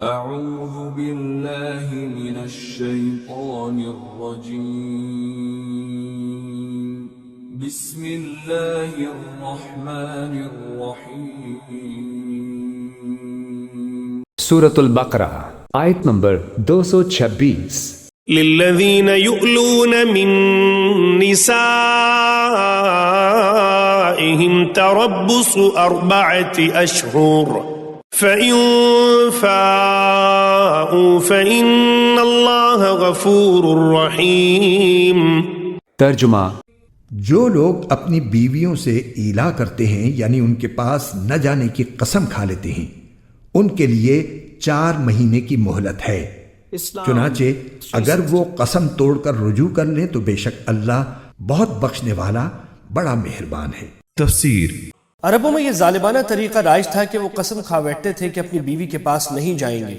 أعوذ بالله من الشيطان الرجيم بسم الله الرحمن الرحيم سورة البقرہ آیت نمبر 226 للذين يؤلون من نسائهم تربص 4 أشهر فإن فاءوا فإن الله غفور رحيم۔ ترجمہ: جو لوگ اپنی بیویوں سے ایلا کرتے ہیں یعنی ان کے پاس نہ جانے کی قسم کھا لیتے ہیں، ان کے لیے 4 مہینے کی مہلت ہے۔ چنانچہ اگر وہ قسم توڑ کر رجوع کر لیں تو بے شک اللہ بہت بخشنے والا بڑا مہربان ہے۔ تفسیر: عربوں میں یہ ظالمانہ طریقہ رائج تھا کہ وہ قسم کھا بیٹھتے تھے کہ اپنی بیوی کے پاس نہیں جائیں گے۔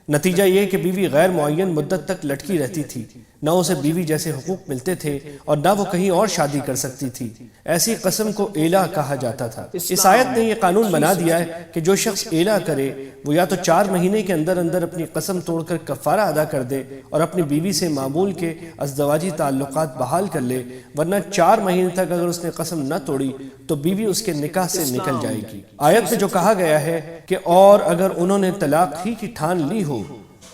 نتیجہ یہ کہ بیوی غیر معین مدت تک لٹکی رہتی تھی، نہ اسے بیوی جیسے حقوق ملتے تھے اور نہ وہ کہیں اور شادی کر سکتی تھی۔ ایسی قسم کو ایلا کہا جاتا تھا۔ اس آیت نے یہ قانون بنا دیا ہے کہ جو شخص ایلا کرے وہ یا تو 4 مہینے کے اندر اندر اپنی قسم توڑ کر کفارہ ادا کر دے اور اپنی بیوی سے معمول کے ازدواجی تعلقات بحال کر لے، ورنہ 4 مہینے تک اگر اس نے قسم نہ توڑی تو بیوی اس کے نکاح سے نکل جائے گی۔ آیت میں جو کہا گیا ہے کہ اور اگر انہوں نے طلاق ہی کی ٹھان لی ہو،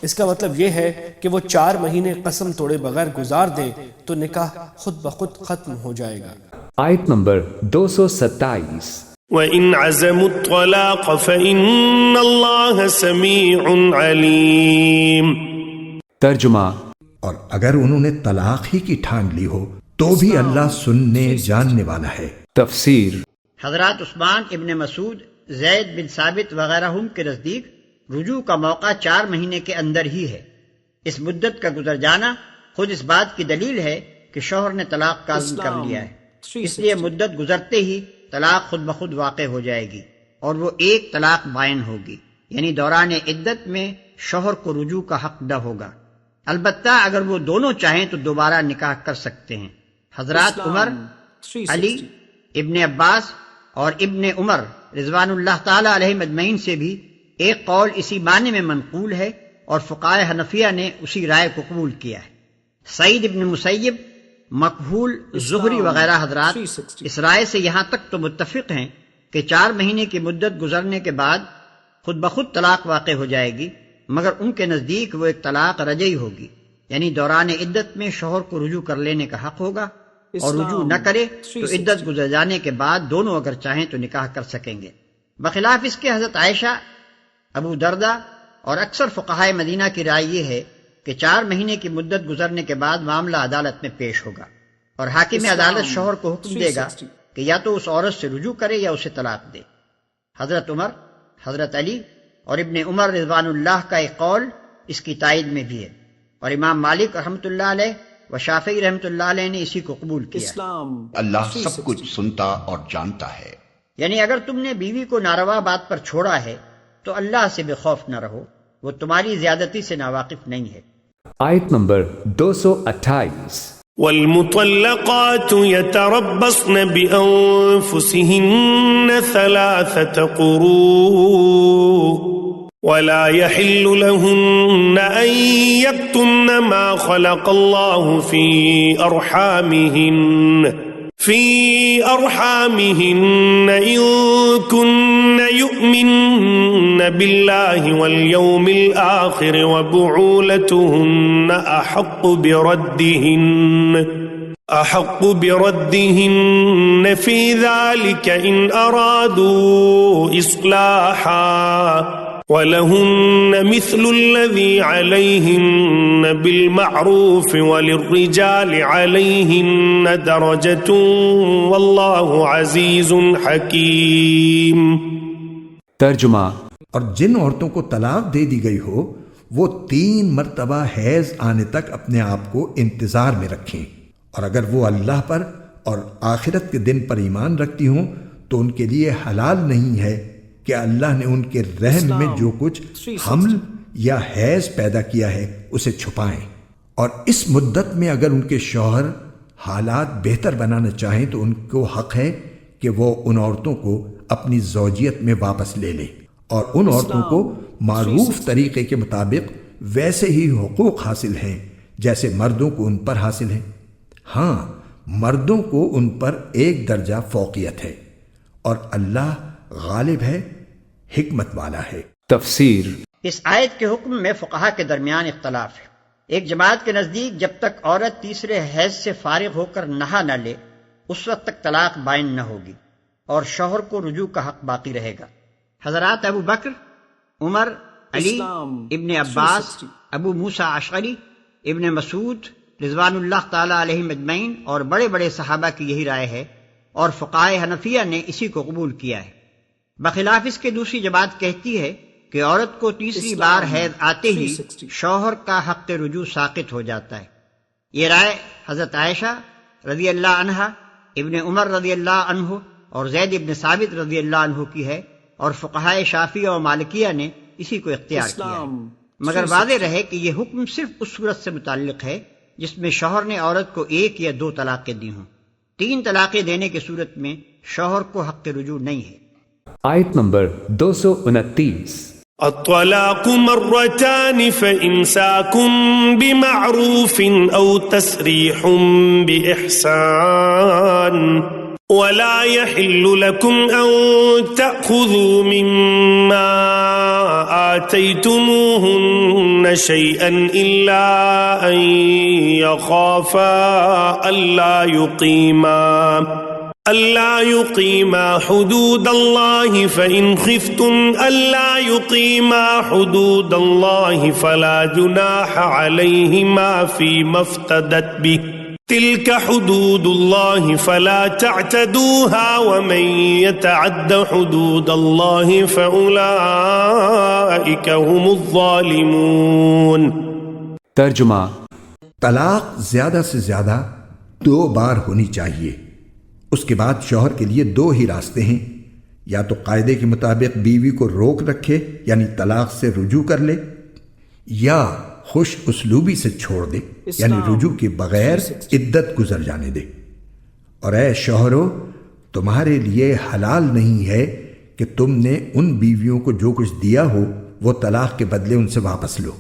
اس کا مطلب یہ ہے کہ وہ 4 مہینے قسم توڑے بغیر گزار دیں تو نکاح خود بخود ختم ہو جائے گا۔ آیت نمبر 227 وَإِنْ عَزَمُوا الطَّلَاقَ فَإِنَّ اللَّهَ سَمِيعٌ عَلِيمٌ۔ ترجمہ: اور اگر انہوں نے طلاق ہی کی ٹھان لی ہو تو بھی اللہ سننے جاننے والا ہے۔ تفسیر: حضرات عثمان ابن مسعود، زید بن ثابت وغیرہ کے نزدیک رجوع کا موقع 4 مہینے کے اندر ہی ہے۔ اس مدت کا گزر جانا خود اس بات کی دلیل ہے کہ شوہر نے طلاق کا عزم کر لیا ہے، اس لیے مدت گزرتے ہی طلاق خود بخود واقع ہو جائے گی اور وہ ایک طلاق بائن ہوگی، یعنی دوران عدت میں شوہر کو رجوع کا حق نہ ہوگا۔ البتہ اگر وہ دونوں چاہیں تو دوبارہ نکاح کر سکتے ہیں۔ حضرات عمر، علی، ابن عباس اور ابن عمر رضوان اللہ تعالی علیہم اجمعین سے بھی ایک قول اسی معنی میں منقول ہے اور فقہائے حنفیہ نے اسی رائے کو قبول کیا ہے۔ سعید ابن مسیب، مقبول، زہری وغیرہ حضرات اس رائے سے یہاں تک تو متفق ہیں کہ 4 مہینے کی مدت گزرنے کے بعد خود بخود طلاق واقع ہو جائے گی، مگر ان کے نزدیک وہ ایک طلاق رجعی ہوگی، یعنی دوران عدت میں شوہر کو رجوع کر لینے کا حق ہوگا، اور رجوع نہ کرے تو عدت گزر جانے کے بعد دونوں اگر چاہیں تو نکاح کر سکیں گے۔ بخلاف اس کے حضرت عائشہ، ابو دردہ اور اکثر فقہائے مدینہ کی رائے یہ ہے کہ 4 مہینے کی مدت گزرنے کے بعد معاملہ عدالت میں پیش ہوگا اور حاکم عدالت شوہر کو حکم دے گا کہ یا تو اس عورت سے رجوع کرے یا اسے طلاق دے۔ حضرت عمر، حضرت علی اور ابن عمر رضوان اللہ کا ایک قول اس کی تائید میں بھی ہے، اور امام مالک رحمۃ اللہ علیہ و شافعی رحمۃ اللہ علیہ نے اسی کو قبول کیا۔ اللہ سب کچھ سنتا اور جانتا ہے۔ یعنی اگر تم نے بیوی کو ناروا بات پر چھوڑا ہے تو اللہ سے بے خوف نہ رہو، وہ تمہاری زیادتی سے ناواقف نہیں ہے۔ آیت نمبر 228 والمطلقات يتربصن بأنفسهن 3 قروء ولا يحل لهن أن يكتمن ما خلق الله في أرحامهن إن كن يؤمن بالله واليوم الآخر وبعولتهن أحق بردهن في ذلك إن أرادوا إصلاحا وَلَهُنَّ مِثْلُ الَّذِي عَلَيْهِنَّ بِالْمَعْرُوفِ وَلِلرِّجَالِ عَلَيْهِنَّ دَرَجَةٌ وَاللَّهُ عَزِيزٌ حَكِيمٌ۔ ترجمہ: اور جن عورتوں کو طلاق دے دی گئی ہو وہ 3 مرتبہ حیض آنے تک اپنے آپ کو انتظار میں رکھیں، اور اگر وہ اللہ پر اور آخرت کے دن پر ایمان رکھتی ہوں تو ان کے لیے حلال نہیں ہے کہ اللہ نے ان کے رحم میں جو کچھ حمل یا حیض پیدا کیا ہے اسے چھپائیں، اور اس مدت میں اگر ان کے شوہر حالات بہتر بنانا چاہیں تو ان کو حق ہے کہ وہ ان عورتوں کو اپنی زوجیت میں واپس لے لیں، اور ان عورتوں کو معروف طریقے کے مطابق ویسے ہی حقوق حاصل ہیں جیسے مردوں کو ان پر حاصل ہیں۔ ہاں، مردوں کو ان پر ایک درجہ فوقیت ہے، اور اللہ غالب ہے، حکمت والا ہے۔ تفسیر۔ اس آیت کے حکم میں فقہا کے درمیان اختلاف ہے۔ ایک جماعت کے نزدیک جب تک عورت تیسرے حیض سے فارغ ہو کر نہا نہ لے اس وقت تک طلاق بائن نہ ہوگی اور شوہر کو رجوع کا حق باقی رہے گا۔ حضرات ابو بکر، عمر، علی، ابن عباس، ابو موسیٰ اشعری، ابن مسعود رضوان اللہ تعالی علیہم اجمعین اور بڑے بڑے صحابہ کی یہی رائے ہے، اور فقہائے حنفیہ نے اسی کو قبول کیا ہے۔ بخلاف اس کے دوسری جماعت کہتی ہے کہ عورت کو تیسری بار حیض آتے ہی شوہر کا حق رجوع ساقط ہو جاتا ہے۔ یہ رائے حضرت عائشہ رضی اللہ عنہا، ابن عمر رضی اللہ عنہ اور زید ابن ثابت رضی اللہ عنہ کی ہے، اور فقہائے شافعیہ و مالکیہ نے اسی کو اختیار کیا ہے۔ مگر واضح رہے کہ یہ حکم صرف اس صورت سے متعلق ہے جس میں شوہر نے عورت کو 1 یا 2 طلاقیں دی ہوں۔ 3 طلاقیں دینے کی صورت میں شوہر کو حق رجوع نہیں ہے۔ آیت نمبر 229۔ الطلاق مرتان فإمساك بمعروف أو تسريح بإحسان ولا يحل لكم أن تأخذوا مما آتيتموهن شيئا إلا أن يخافا ألا يقيما حدود الله فإن خفتم ألا يقيما حدود الله فلا جناح عليهما فيما افتدت به تلك حدود الله فلا تعتدوها ومن يتعد حدود الله فأولئك هم الظالمون۔ ترجمہ۔ طلاق زیادہ سے زیادہ 2 بار ہونی چاہیے۔ اس کے بعد شوہر کے لیے 2 ہی راستے ہیں، یا تو قاعدے کے مطابق بیوی کو روک رکھے یعنی طلاق سے رجوع کر لے، یا خوش اسلوبی سے چھوڑ دے یعنی رجوع کے بغیر عدت گزر جانے دے۔ اور اے شوہرو، تمہارے لیے حلال نہیں ہے کہ تم نے ان بیویوں کو جو کچھ دیا ہو وہ طلاق کے بدلے ان سے واپس لو،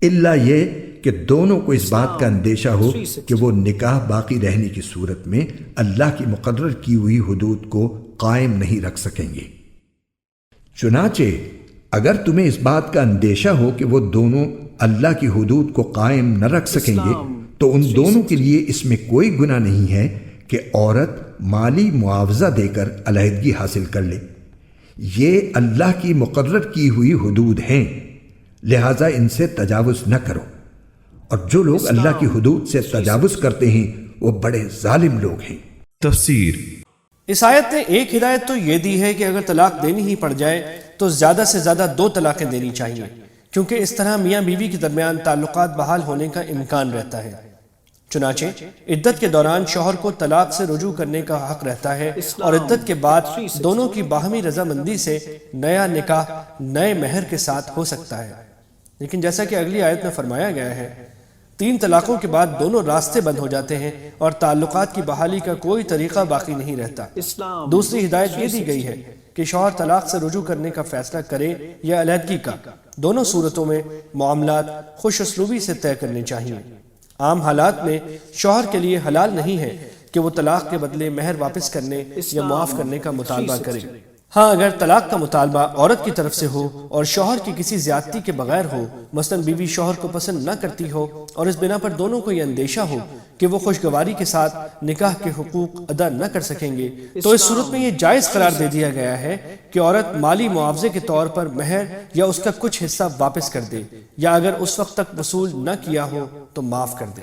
الا یہ کہ دونوں کو اس بات کا اندیشہ ہو کہ وہ نکاح باقی رہنے کی صورت میں اللہ کی مقرر کی ہوئی حدود کو قائم نہیں رکھ سکیں گے۔ چنانچہ اگر تمہیں اس بات کا اندیشہ ہو کہ وہ دونوں اللہ کی حدود کو قائم نہ رکھ سکیں گے تو ان دونوں کے لیے اس میں کوئی گناہ نہیں ہے کہ عورت مالی معاوضہ دے کر علیحدگی حاصل کر لے۔ یہ اللہ کی مقرر کی ہوئی حدود ہیں، لہذا ان سے تجاوز نہ کرو، اور جو لوگ اللہ کی حدود سے تجاوز کرتے ہیں وہ بڑے ظالم لوگ ہیں۔ تفسیر۔ اس آیت نے ایک ہدایت تو یہ دی ہے کہ اگر طلاق دینی ہی پڑ جائے تو زیادہ سے زیادہ 2 طلاقیں دینی چاہیے، کیونکہ اس طرح میاں بیوی کے درمیان تعلقات بحال ہونے کا امکان رہتا ہے۔ چنانچہ عدت کے دوران شوہر کو طلاق سے رجوع کرنے کا حق رہتا ہے، اور عدت کے بعد دونوں کی باہمی رضامندی سے نیا نکاح نئے مہر کے ساتھ ہو سکتا ہے۔ لیکن جیسا کہ اگلی آیت میں فرمایا گیا ہے، 3 طلاقوں کے بعد دونوں راستے بند ہو جاتے ہیں اور تعلقات کی بحالی کا کوئی طریقہ باقی نہیں رہتا۔ دوسری ہدایت یہ دی گئی ہے کہ شوہر طلاق سے رجوع کرنے کا فیصلہ کرے یا علیحدگی کا، دونوں صورتوں میں معاملات خوش اسلوبی سے طے کرنے چاہیے۔ عام حالات میں شوہر کے لیے حلال نہیں ہے کہ وہ طلاق کے بدلے مہر واپس کرنے یا معاف کرنے کا مطالبہ کرے۔ ہاں، اگر طلاق کا مطالبہ عورت کی طرف سے ہو اور شوہر کی کسی زیادتی کے بغیر ہو، مثلا بیوی شوہر کو پسند نہ کرتی ہو اور اس بنا پر دونوں کو یہ اندیشہ ہو کہ وہ خوشگواری کے ساتھ نکاح کے حقوق ادا نہ کر سکیں گے، تو اس صورت میں یہ جائز قرار دے دیا گیا ہے کہ عورت مالی معاوضے کے طور پر مہر یا اس کا کچھ حصہ واپس کر دے، یا اگر اس وقت تک وصول نہ کیا ہو تو معاف کر دے۔